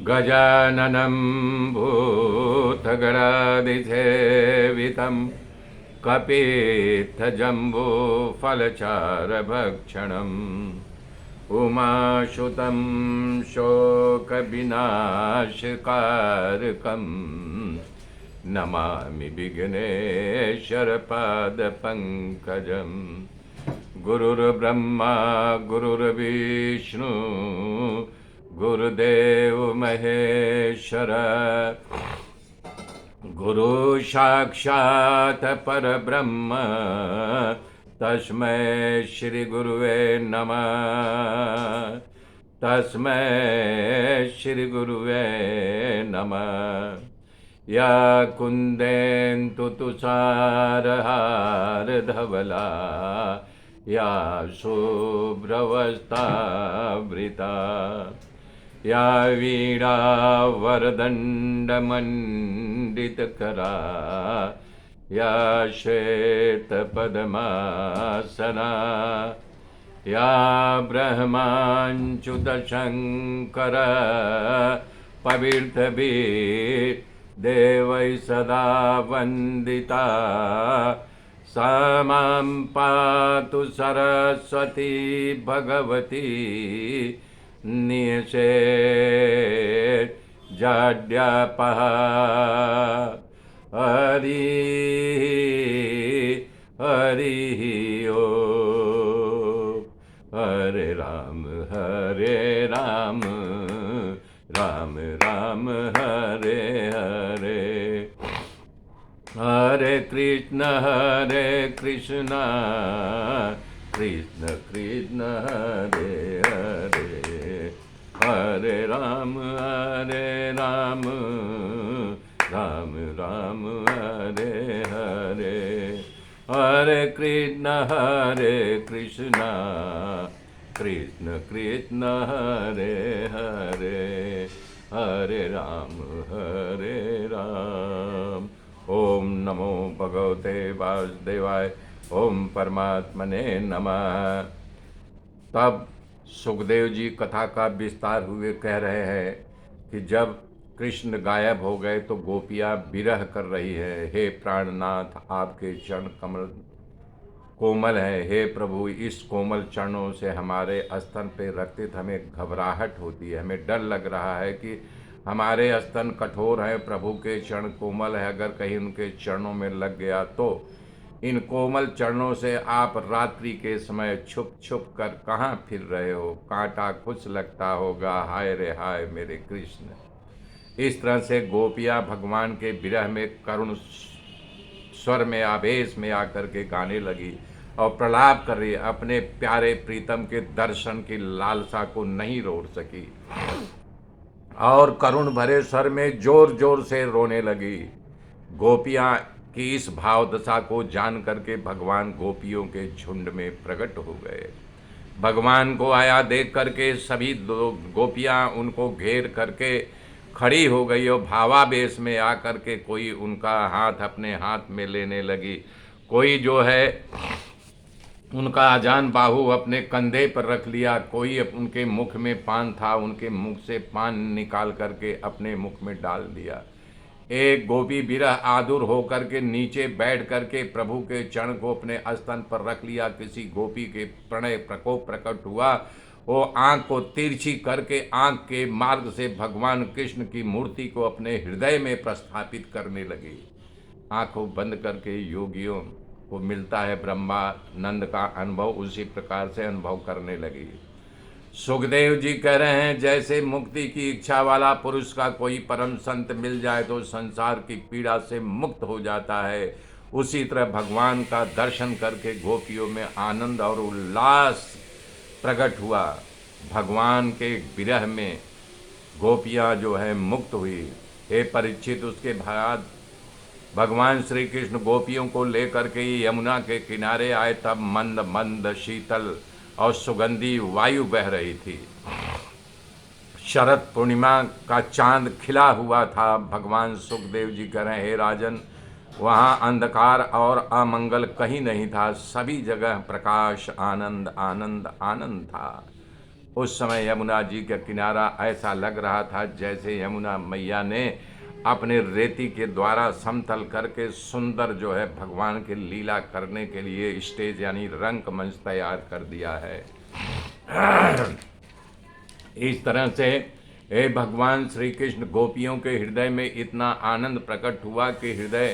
गजाननं भूतगणादिसेवितं कपित्थजम्बूफलचारभक्षणम् उमासुतं शोकविनाशकारकं नमामि विघ्नेश्वरपादपङ्कजम्। गुरुर्ब्रह्मा गुरुर्विष्णु गुरुदेव महेश्वर गुरु साक्षात् परब्रह्म तस्मै श्री गुरुवे नमः। तस्मै श्री गुरुवे नमः। या कुन्देन्दु तुषारहार धवला या शुभ्रवस्त्रावृता या वीणा वरदण्डमण्डितकरा या श्वेतपद्मासना या ब्रह्माच्युतशङ्कर पवित्रभिः देवै सदा वन्दिता सा मां पातु सरस्वती भगवती निषेधाद्यापः। हरि हरि ओ हरे राम राम राम हरे हरे। हरे कृष्ण कृष्ण कृष्ण हरे हरे। हरे राम राम राम हरे हरे। हरे कृष्ण कृष्ण कृष्ण हरे हरे। हरे राम राम। ओम नमो भगवते वासुदेवाय। ओम परमात्मने नमः। तब सुखदेव जी कथा का विस्तार हुए कह रहे हैं कि जब कृष्ण गायब हो गए तो गोपियाँ विरह कर रही है। हे प्राणनाथ, आपके चरण कमल कोमल है। हे प्रभु, इस कोमल चरणों से हमारे स्तन पे रखते हमें घबराहट होती है, हमें डर लग रहा है कि हमारे स्तन कठोर हैं, प्रभु के चरण कोमल है, अगर कहीं उनके चरणों में लग गया तो इन कोमल चरणों से आप रात्रि के समय छुप छुप कर कहाँ फिर रहे हो, कांटा कुछ लगता होगा, हाय रे हाय मेरे कृष्ण। इस तरह से गोपियाँ भगवान के विरह में करुण स्वर में आवेश में आकर के गाने लगी और प्रलाप कर रही, अपने प्यारे प्रीतम के दर्शन की लालसा को नहीं रोक सकी और करुण भरे स्वर में जोर जोर से रोने लगी। गोपियाँ की इस भाव दशा को जान करके भगवान गोपियों के झुंड में प्रकट हो गए। भगवान को आया देख करके सभी गोपियाँ उनको घेर करके खड़ी हो गई और भावावेश में आकर के कोई उनका हाथ अपने हाथ में लेने लगी, कोई जो है उनका अजान बाहु अपने कंधे पर रख लिया, कोई उनके मुख में पान था, उनके मुख से पान निकाल करके अपने मुख में डाल दिया। एक गोपी विरह आतुर होकर के नीचे बैठ करके प्रभु के चरण को अपने स्तन पर रख लिया। किसी गोपी के प्रणय प्रकोप प्रकट हुआ, वो आँख को तिरछी करके आँख के मार्ग से भगवान कृष्ण की मूर्ति को अपने हृदय में प्रस्थापित करने लगी। आँखों बंद करके योगियों को मिलता है ब्रह्मानंद का अनुभव, उसी प्रकार से अनुभव करने लगी। सुखदेव जी कह रहे हैं, जैसे मुक्ति की इच्छा वाला पुरुष का कोई परम संत मिल जाए तो संसार की पीड़ा से मुक्त हो जाता है, उसी तरह भगवान का दर्शन करके गोपियों में आनंद और उल्लास प्रकट हुआ। भगवान के विरह में गोपियाँ जो है मुक्त हुई। हे परीक्षित, उसके बाद भगवान श्री कृष्ण गोपियों को लेकर के यमुना के किनारे आए, तब मंद मंद शीतल और सुगंधी वायु बह रही थी। शरद पूर्णिमा का चांद खिला हुआ था। भगवान सुखदेव जी कह रहे हैं, हे राजन, वहाँ अंधकार और अमंगल कहीं नहीं था, सभी जगह प्रकाश, आनंद आनंद आनंद था। उस समय यमुना जी का किनारा ऐसा लग रहा था जैसे यमुना मैया ने अपने रेती के द्वारा समतल करके सुंदर जो है भगवान के लीला करने के लिए स्टेज यानी रंगमंच तैयार कर दिया है। इस तरह से हे भगवान श्री कृष्ण गोपियों के हृदय में इतना आनंद प्रकट हुआ कि हृदय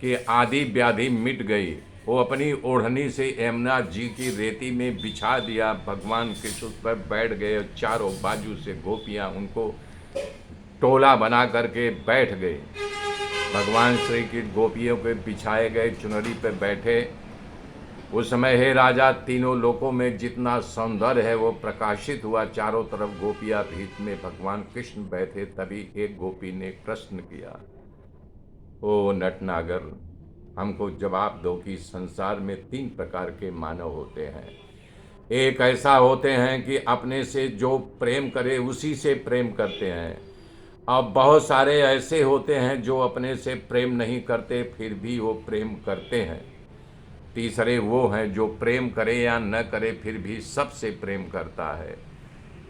की आदि व्याधि मिट गई। वो अपनी ओढ़नी से यमुना जी की रेती में बिछा दिया। भगवान कृष्ण उस पर बैठ गए और चारों बाजू से गोपियाँ उनको टोला बना करके बैठ गए। भगवान श्री कृष्ण गोपियों के बिछाए गए चुनरी पर बैठे। उस समय हे राजा तीनों लोकों में जितना सौंदर्य है वो प्रकाशित हुआ। चारों तरफ गोपियाँ बीच में भगवान कृष्ण बैठे। तभी एक गोपी ने प्रश्न किया, ओ नटनागर, हमको जवाब दो कि संसार में 3 प्रकार के मानव होते हैं। एक ऐसा होते हैं कि अपने से जो प्रेम करे उसी से प्रेम करते हैं। अब बहुत सारे ऐसे होते हैं जो अपने से प्रेम नहीं करते फिर भी वो प्रेम करते हैं। तीसरे वो हैं जो प्रेम करे या न करे फिर भी सबसे प्रेम करता है।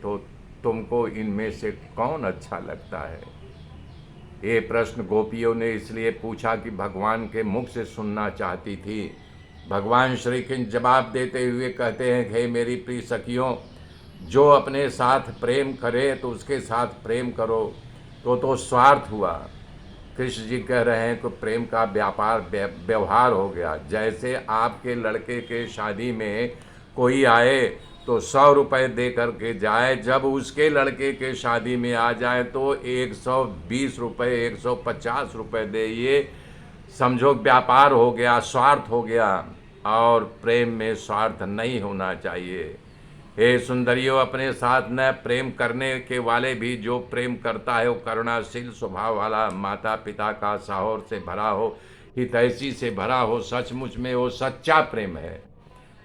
तो तुमको इनमें से कौन अच्छा लगता है? ये प्रश्न गोपियों ने इसलिए पूछा कि भगवान के मुख से सुनना चाहती थी। भगवान श्री कृष्ण जवाब देते हुए कहते हैं, हे मेरी प्रिय सखियों, जो अपने साथ प्रेम करे तो उसके साथ प्रेम करो, तो स्वार्थ हुआ। कृष्ण जी कह रहे हैं कि प्रेम का व्यापार व्यवहार हो गया। जैसे आपके लड़के के शादी में कोई आए तो 100 रुपये दे करके जाए, जब उसके लड़के के शादी में आ जाए तो 120 रुपये 150 रुपये दे। ये समझो व्यापार हो गया, स्वार्थ हो गया। और प्रेम में स्वार्थ नहीं होना चाहिए। हे सुंदरियों, अपने साथ न प्रेम करने के वाले भी जो प्रेम करता है वो करुणाशील स्वभाव वाला, माता पिता का साहौर से भरा हो, हितैषी से भरा हो, सचमुच में वो सच्चा प्रेम है।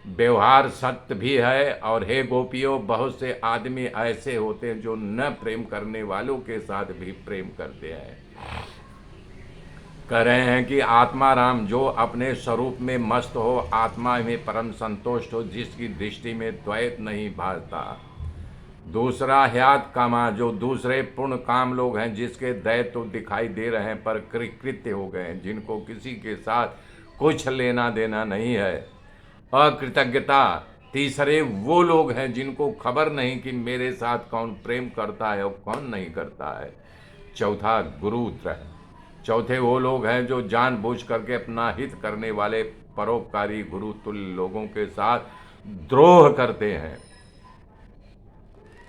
व्यवहार सत्य भी है। और हे गोपियों, बहुत से आदमी ऐसे होते हैं जो न प्रेम करने वालों के साथ भी प्रेम करते हैं। कह रहे हैं कि आत्मा राम जो अपने स्वरूप में मस्त हो, आत्मा में परम संतुष्ट हो, जिसकी दृष्टि में द्वैत नहीं भासता। दूसरा ह्यात कामा, जो दूसरे पूर्ण काम लोग हैं जिसके दैत तो दिखाई दे रहे हैं पर कृत्य हो गए हैं, जिनको किसी के साथ कुछ लेना देना नहीं है। अकृतज्ञता, तीसरे वो लोग हैं जिनको खबर नहीं कि मेरे साथ कौन प्रेम करता है और कौन नहीं करता है। चौथा गुरुत्र है। चौथे वो लोग हैं जो जानबूझ करके अपना हित करने वाले परोपकारी गुरु तुल्य लोगों के साथ द्रोह करते हैं।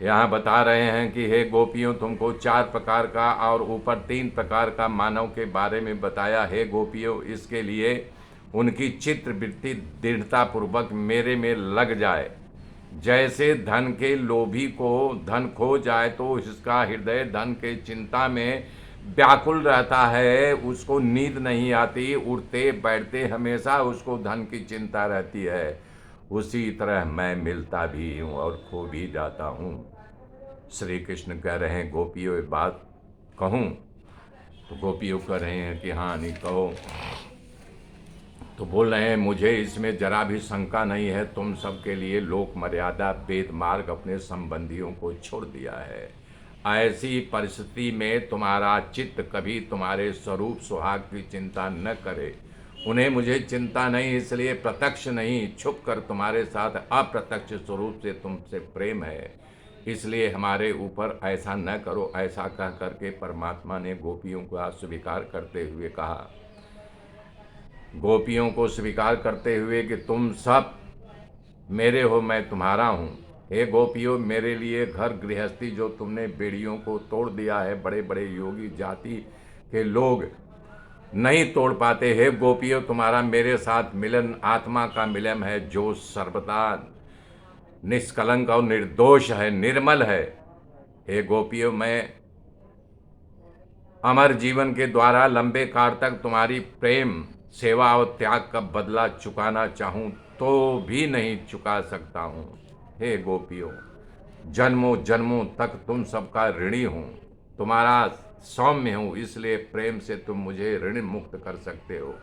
यहाँ बता रहे हैं कि हे गोपियों, तुमको 4 प्रकार का और ऊपर 3 प्रकार का मानव के बारे में बताया। हे गोपियों, इसके लिए उनकी चित्तवृत्ति दृढ़तापूर्वक मेरे में लग जाए। जैसे धन के लोभी को धन खो जाए तो इसका हृदय धन के चिंता में व्याकुल रहता है, उसको नींद नहीं आती, उठते बैठते हमेशा उसको धन की चिंता रहती है। उसी तरह मैं मिलता भी हूँ और खो भी जाता हूँ। श्री कृष्ण कह रहे हैं, गोपियों ये बात कहूँ? तो गोपियों कह रहे हैं कि हाँ नहीं कहो। तो बोल रहे हैं, मुझे इसमें जरा भी शंका नहीं है, तुम सबके लिए लोक मर्यादा वेद मार्ग अपने संबंधियों को छोड़ दिया है। ऐसी परिस्थिति में तुम्हारा चित्त कभी तुम्हारे स्वरूप सुहाग की चिंता न करे। उन्हें मुझे चिंता नहीं, इसलिए प्रत्यक्ष नहीं, छुप कर तुम्हारे साथ अप्रत्यक्ष स्वरूप से तुमसे प्रेम है, इसलिए हमारे ऊपर ऐसा न करो। ऐसा कह करके परमात्मा ने गोपियों का स्वीकार करते हुए कहा, गोपियों को स्वीकार करते हुए कि तुम सब मेरे हो, मैं तुम्हारा हूँ। हे गोपियों, मेरे लिए घर गृहस्थी जो तुमने बेड़ियों को तोड़ दिया है, बड़े बड़े योगी जाति के लोग नहीं तोड़ पाते। हे गोपियों, तुम्हारा मेरे साथ मिलन आत्मा का मिलन है जो सर्वदा निष्कलंक और निर्दोष है, निर्मल है। हे गोपियों, मैं अमर जीवन के द्वारा लंबे काल तक तुम्हारी प्रेम सेवा और त्याग का बदला चुकाना चाहूँ तो भी नहीं चुका सकता हूँ। हे गोपियों, जन्मों जन्मों तक तुम सबका ऋणी हूँ, तुम्हारा सौम्य हूँ, इसलिए प्रेम से तुम मुझे ऋण मुक्त कर सकते हो।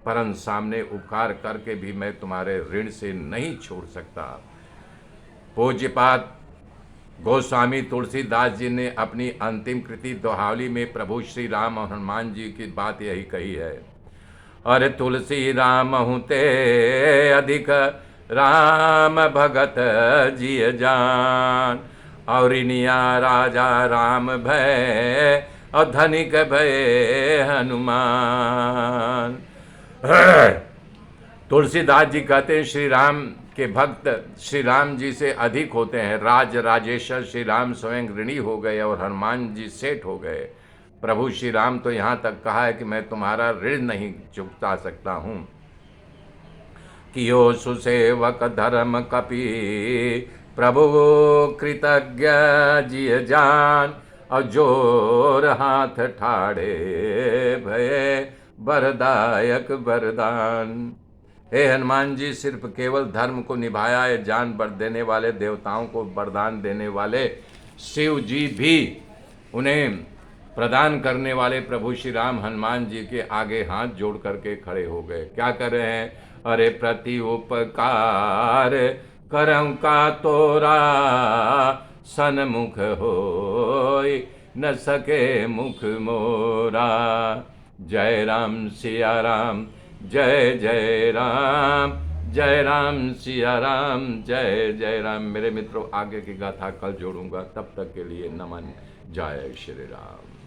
परंतु सामने उपकार करके भी मैं तुम्हारे ऋण से नहीं छोड़ सकता। पूज्यपाद गोस्वामी तुलसीदास जी ने अपनी अंतिम कृति दोहावली में प्रभु श्री राम और हनुमान जी की बात यही कही है। अरे तुलसी राम हूँ ते अधिक राम भगत जिय जान, और इनिया राजा राम भय और धनिक भय हनुमान। तुलसीदास जी कहते हैं श्री राम के भक्त श्री राम जी से अधिक होते हैं। राजेश्वर श्री राम स्वयं ऋणी हो गए और हनुमान जी सेठ हो गए। प्रभु श्री राम तो यहाँ तक कहा है कि मैं तुम्हारा ऋण नहीं चुकता सकता हूँ। कियो सुसेवक धर्म कपि प्रभु कृतज्ञ जिय जान, और जोर हाथ ठाड़े भय वरदायक वरदान। हे हनुमान जी, सिर्फ केवल धर्म को निभाया है, जान बर देने वाले, देवताओं को वरदान देने वाले शिव जी भी उन्हें प्रदान करने वाले प्रभु श्री राम हनुमान जी के आगे हाथ जोड़ करके खड़े हो गए। क्या कर रहे हैं? अरे प्रति उपकार करम का तोरा, सन्मुख होय न सके मुख मोरा। जय राम सिया राम, जय जय राम, जय राम सिया राम, जय जय राम। मेरे मित्रों, आगे की गाथा कल जोड़ूंगा, तब तक के लिए नमन। जय श्री राम।